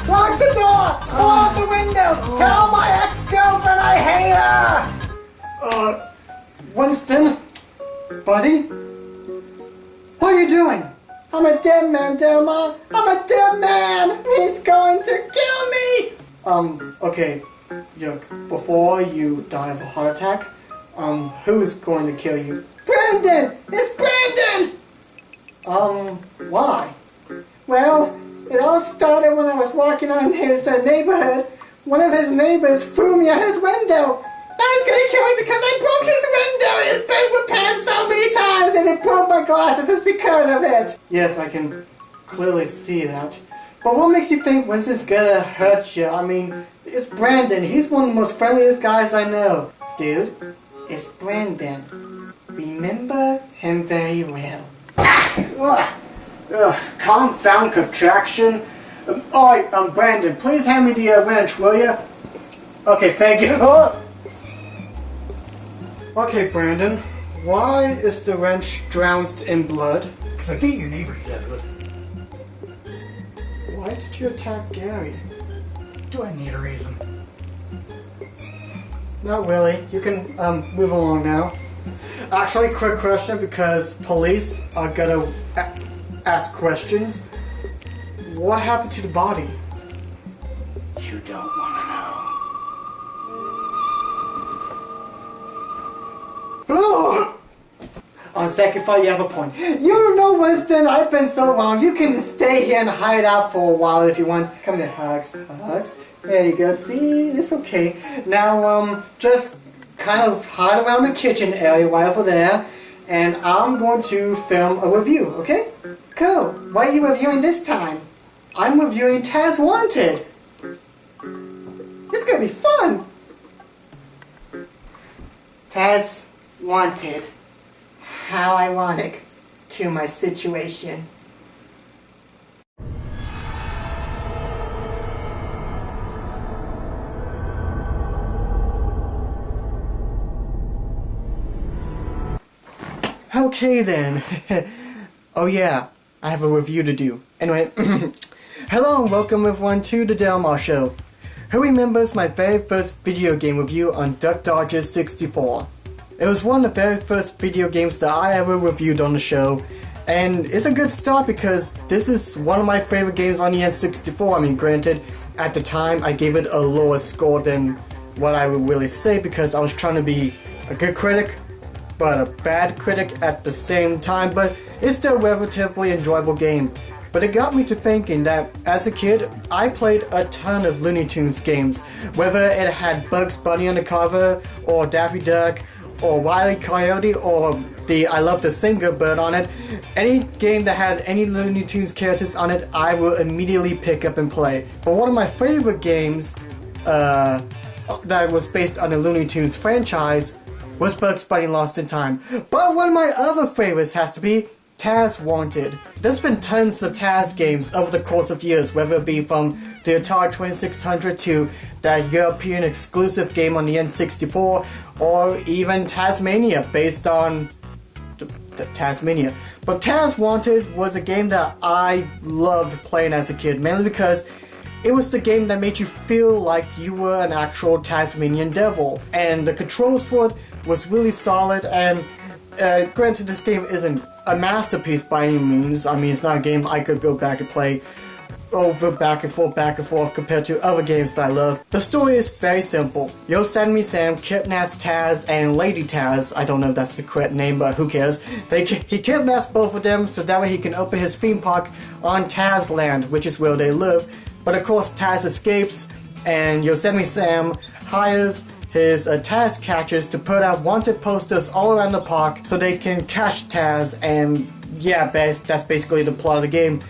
Lock the door! Lock the windows! Tell my ex-girlfriend I hate her! Winston? Buddy? What are you doing? I'm a dead man, Delma! I'm a dead man! He's going to kill me! Okay. Look, before you die of a heart attack, who's going to kill you? Brandon! It's Brandon! Why? Well, it all started when I was walking on his neighborhood. One of his neighbors threw me out his window. Now he's gonna kill me because I broke his window. It's been repaired so many times and it broke my glasses. It's because of it. Yes, I can clearly see that. But what makes you think Winston's gonna hurt you? I mean, it's Brandon. He's one of the most friendliest guys I know. Dude, it's Brandon. Remember him very well. Confound contraction. Alright, Brandon, please hand me the wrench, will you? Okay, thank you. Okay, Brandon, why is the wrench drowned in blood? Because I beat your neighbor to death with it. Why did you attack Gary? Do I need a reason? Not really. You can move along now. Actually, quick question, because police are gonna ask questions. What happened to the body? You don't want to know. Oh! On second thought, you have a point. You know, Winston, I've been so wrong. You can stay here and hide out for a while if you want. Come here, hugs. Hugs. There you go. See? It's okay. Now, just kind of hide around the kitchen area right over there, and I'm going to film a review, okay? Cool. What are you reviewing this time? I'm reviewing Taz Wanted. It's gonna be fun. Taz Wanted. How ironic to my situation. Okay then. Oh yeah, I have a review to do. Anyway, hello and welcome everyone to the Marr Show. Who remembers my very first video game review on Duck Dodgers 64? It was one of the very first video games that I ever reviewed on the show, and it's a good start because this is one of my favorite games on the N64. I mean, granted, at the time I gave it a lower score than what I would really say because I was trying to be a good critic, but a bad critic at the same time, but it's still a relatively enjoyable game. But it got me to thinking that as a kid, I played a ton of Looney Tunes games, whether it had Bugs Bunny on the cover, or Daffy Duck, or Wile E. Coyote, or the I Love the Singer Bird on it. Any game that had any Looney Tunes characters on it, I will immediately pick up and play. But one of my favorite games that was based on the Looney Tunes franchise was Bugs Bunny Lost in Time. But one of my other favorites has to be Taz Wanted. There's been tons of Taz games over the course of years, whether it be from the Atari 2600 to that European exclusive game on the N64, or even Tasmania based on the Tasmania. But Taz Wanted was a game that I loved playing as a kid, mainly because it was the game that made you feel like you were an actual Tasmanian devil, and the controls for it was really solid. And granted, this game isn't a masterpiece by any means. I mean, it's not a game I could go back and play over back and forth compared to other games that I love. The story is very simple. Yosemite Sam kidnaps Taz and Lady Taz. I don't know if that's the correct name, but who cares. He kidnaps both of them so that way he can open his theme park on Taz Land, which is where they live. But of course, Taz escapes, and Yosemite Sam hires his Taz catchers to put out wanted posters all around the park so they can catch Taz. And yeah, that's basically the plot of the game.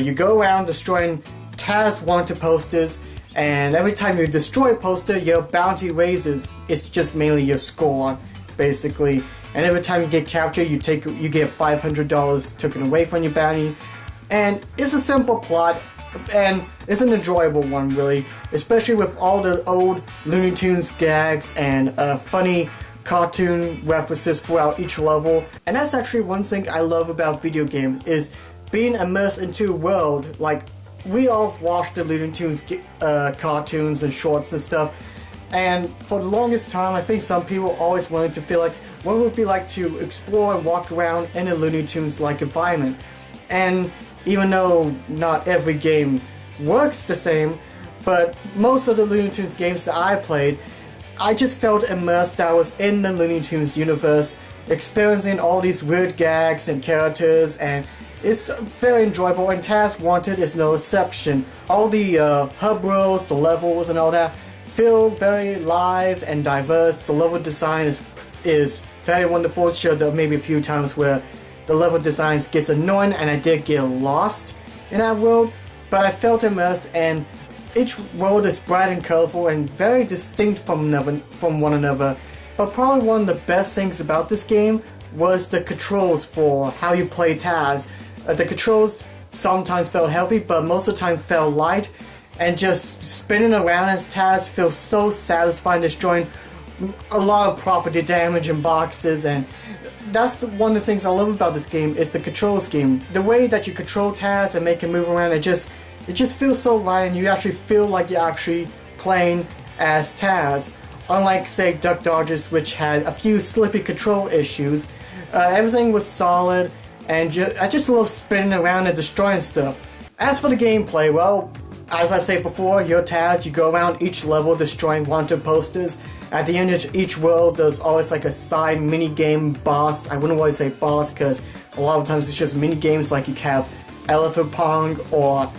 You go around destroying Taz wanted posters, and every time you destroy a poster, your bounty raises. It's just mainly your score, basically. And every time you get captured, you get $500 taken away from your bounty. And it's a simple plot, and it's an enjoyable one, really, especially with all the old Looney Tunes gags and funny cartoon references throughout each level. And that's actually one thing I love about video games, is being immersed into a world. Like, we all watched the Looney Tunes cartoons and shorts and stuff, and for the longest time I think some people always wanted to feel like what it would be like to explore and walk around in a Looney Tunes like environment. And even though not every game works the same, but most of the Looney Tunes games that I played, I just felt immersed. I was in the Looney Tunes universe, experiencing all these weird gags and characters, and it's very enjoyable, and Taz Wanted is no exception. All the hub worlds, the levels and all that feel very live and diverse. The level design is very wonderful. Sure, there may be a few times where the level design gets annoying and I did get lost in that world, but I felt immersed, and each world is bright and colorful and very distinct from one another. But probably one of the best things about this game was the controls for how you play Taz. The controls sometimes felt heavy, but most of the time felt light, and just spinning around as Taz feels so satisfying, destroying a lot of property damage in boxes. And that's one of the things I love about this game, is the control scheme. The way that you control Taz and make him move around, it just feels so right, and you actually feel like you're actually playing as Taz. Unlike, say, Duck Dodgers, which had a few slippy control issues, everything was solid, and I just love spinning around and destroying stuff. As for the gameplay, well, as I've said before, you're Taz. You go around each level destroying wanted posters. At the end of each world, there's always like a side mini-game boss. I wouldn't want to say boss, because a lot of times it's just mini-games, like you have Elephant Pong or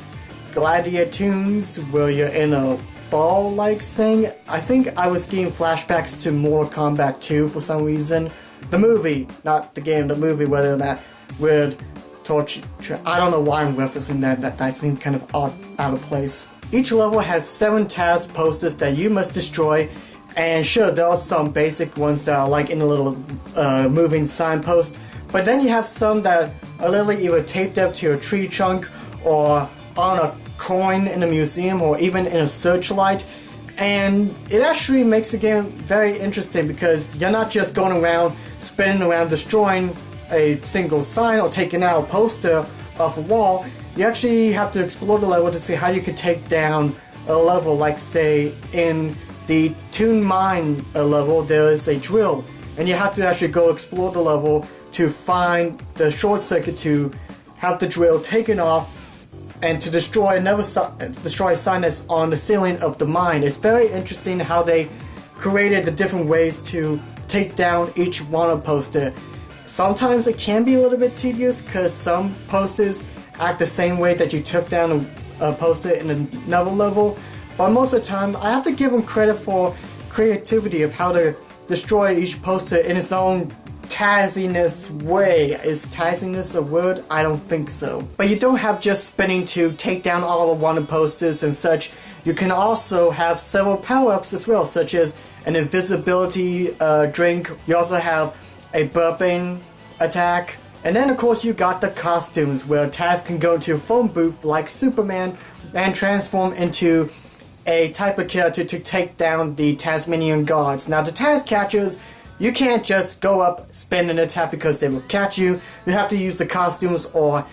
Gladiator Tunes, where you're in a ball-like thing. I think I was getting flashbacks to Mortal Kombat 2 for some reason. The movie, not the game, the movie, whether that weird torture. I don't know why I'm referencing that. That seemed kind of odd, out of place. Each level has 7 Taz posters that you must destroy, and sure, there are some basic ones that are like in a little moving signpost, but then you have some that are literally either taped up to a tree trunk or on a coin in a museum or even in a searchlight. And it actually makes the game very interesting, because you're not just going around spinning around destroying a single sign or taking out a poster off a wall. You actually have to explore the level to see how you could take down a level. Like, say, in the Toon Mine level, there is a drill, and you have to actually go explore the level to find the short circuit to have the drill taken off and to destroy a sign that's on the ceiling of the mine. It's very interesting how they created the different ways to take down each wanted poster. Sometimes it can be a little bit tedious, because some posters act the same way that you took down a poster in another level, but most of the time I have to give them credit for creativity of how to destroy each poster in its own Taziness way. Is Taziness a word? I don't think so. But you don't have just spinning to take down all the wanted posters and such. You can also have several power-ups as well, such as an invisibility drink. You also have a burping attack. And then of course you got the costumes, where Taz can go into a phone booth like Superman and transform into a type of character to take down the Tasmanian guards. Now the Taz catchers, you can't just go up, spin an attack, because they will catch you. You have to use the costumes or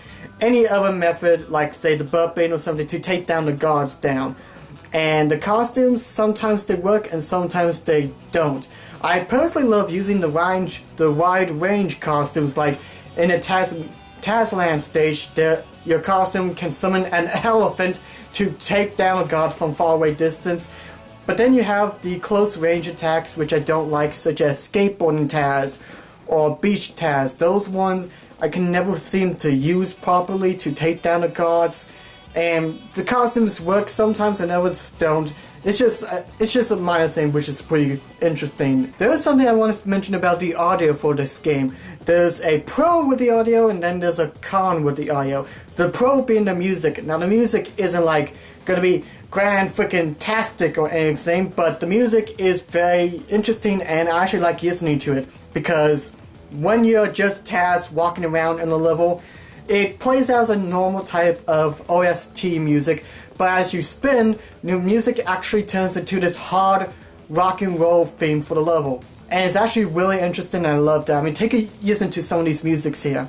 any other method, like say the burping or something, to take down the guards down. And the costumes, sometimes they work and sometimes they don't. I personally love using the wide range costumes, like in a Tazland stage, your costume can summon an elephant to take down a guard from far away distance. But then you have the close range attacks, which I don't like, such as skateboarding Taz or beach Taz. Those ones I can never seem to use properly to take down the guards. And the costumes work sometimes and others don't. It's just a minor thing, which is pretty interesting. There is something I want to mention about the audio for this game. There's a pro with the audio, and then there's a con with the audio. The pro being the music. Now the music isn't like gonna be grand freaking tastic or anything, but the music is very interesting and I actually like listening to it because when you're just Taz walking around in a level, it plays as a normal type of OST music, but as you spin, the music actually turns into this hard rock and roll theme for the level. And it's actually really interesting and I love that. I mean, take a listen to some of these musics here.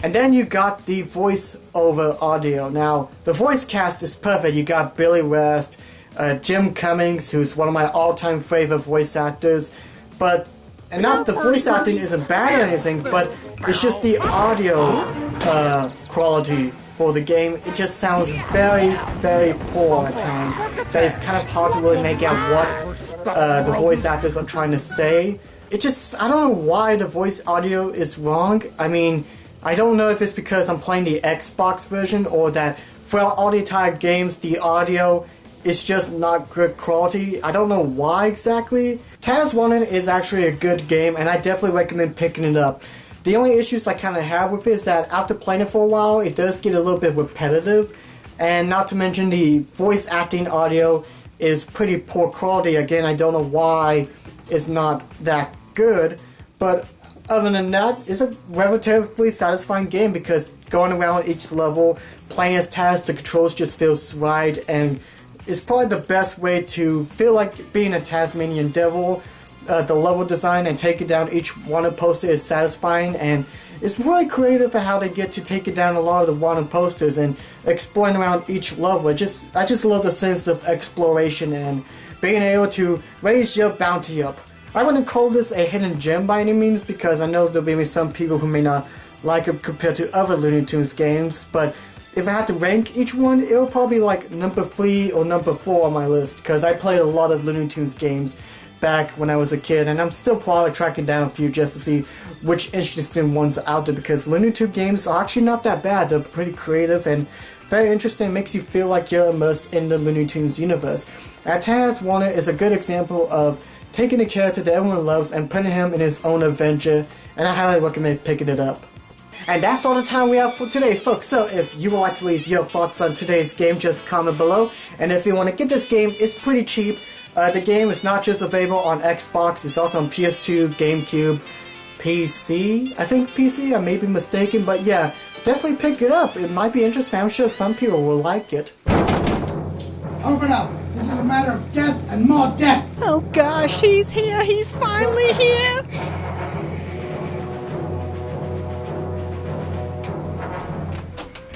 And then you got the voice-over audio. Now, the voice cast is perfect. You got Billy West, Jim Cummings, who's one of my all-time favorite voice actors. And not the voice acting isn't bad or anything, but it's just the audio quality for the game. It just sounds very, very poor at times. That it's kind of hard to really make out what the voice actors are trying to say. It just, I don't know why the voice audio is wrong. I mean, I don't know if it's because I'm playing the Xbox version or that for all the type games the audio is just not good quality. I don't know why exactly. Taz Wanted is actually a good game and I definitely recommend picking it up. The only issues I kind of have with it is that after playing it for a while it does get a little bit repetitive, and not to mention the voice acting audio is pretty poor quality. Again, I don't know why it's not that good, but other than that, it's a relatively satisfying game because going around each level, playing as Taz, the controls just feels right, and it's probably the best way to feel like being a Tasmanian devil. The level design and taking down each wanted poster is satisfying, and it's really creative for how they get to taking down a lot of the wanted posters and exploring around each level. I just love the sense of exploration and being able to raise your bounty up. I wouldn't call this a hidden gem by any means because I know there'll be some people who may not like it compared to other Looney Tunes games, but if I had to rank each one, it would probably be like number 3 or number 4 on my list because I played a lot of Looney Tunes games back when I was a kid, and I'm still probably tracking down a few just to see which interesting ones are out there because Looney Tunes games are actually not that bad. They're pretty creative and very interesting. It makes you feel like you're immersed in the Looney Tunes universe. Taz Wanted is a good example of taking a character that everyone loves and putting him in his own adventure, and I highly recommend picking it up. And that's all the time we have for today, folks. So if you would like to leave your thoughts on today's game, just comment below. And if you want to get this game, it's pretty cheap. The game is not just available on Xbox, it's also on PS2, GameCube, PC. I think PC, I may be mistaken, but yeah, definitely pick it up. It might be interesting. I'm sure some people will like it. Open up. This is a matter of death and more death. Oh gosh, he's here. He's finally here.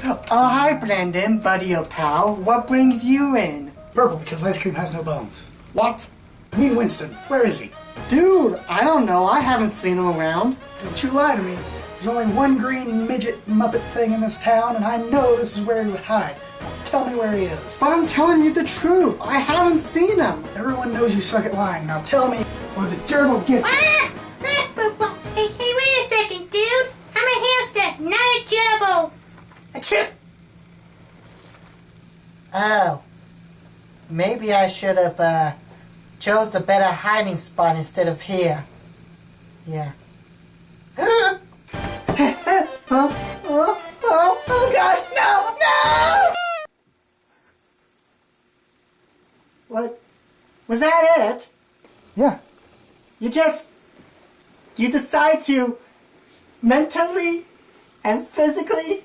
Oh, hi, Brendan, buddy or pal. What brings you in? Purple because ice cream has no bones. What? I mean Winston. Where is he? Dude, I don't know. I haven't seen him around. Don't you lie to me. There's only one green midget muppet thing in this town, and I know this is where he would hide. Tell me where he is. But I'm telling you the truth. I haven't seen him. Everyone knows you suck at lying. Now tell me, or the gerbil gets you. Hey, wait a second, dude. I'm a hamster, not a gerbil. A trip. Oh. Maybe I should have, chose a better hiding spot instead of here. Yeah. Oh gosh, no! What? Was that it? Yeah. You decide to mentally and physically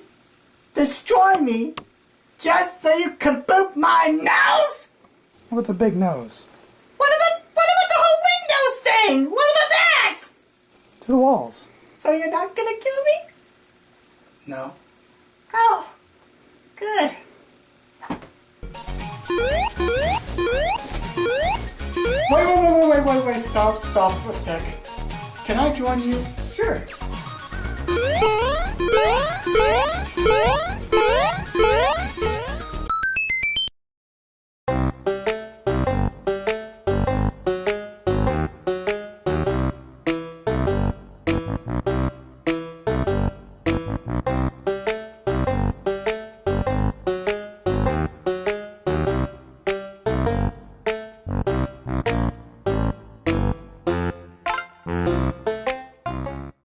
destroy me just so you can boop my nose? Well, it's a big nose. What about the whole Windows thing? What about that? To the walls. So you're not gonna kill me? No. Oh, good. Wait, stop for a sec. Can I join you? Sure.